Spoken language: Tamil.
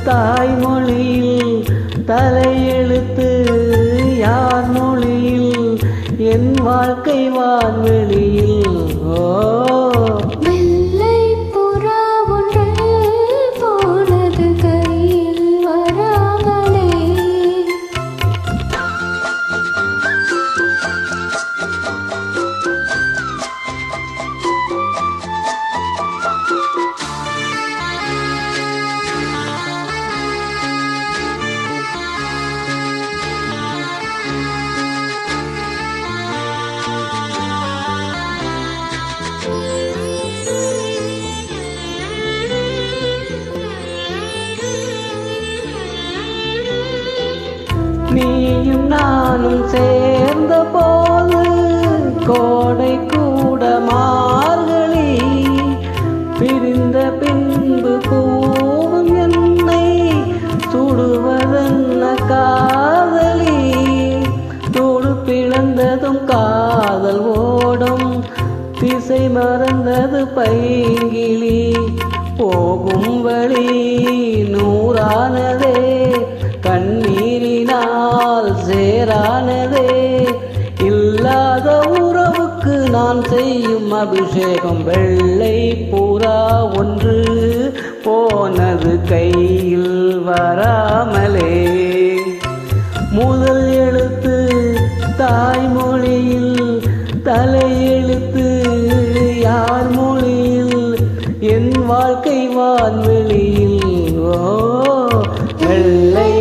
தாய்மொழியில் தலையெழுத்து யார் மொழியில் என் வாழ்க்கை வான்வெளியில். ஓ நீயும் நானும் சேர்ந்த போது கோடை கூட மார்கழி, பிரிந்த பின்பு கூவும் என்னை சுடுவதென்ன காதலி. தோடு பிளந்ததும் காதல் ஓடும், திசை மறந்தது பைங்கிளி. போகும் வழி நூறானதே, கண்ணீரினால் சேரானதே. இல்லாத உறவுக்கு நான் செய்யும் அபிஷேகம். வெள்ளை புறா ஒன்று போனது கையில் வராமலே. முதல் எழுத்து தாய்மொழியில் தலையெழுத்து யார் மொழியில் என் வாழ்க்கை வான்வெளியில். ஓ வெள்ளை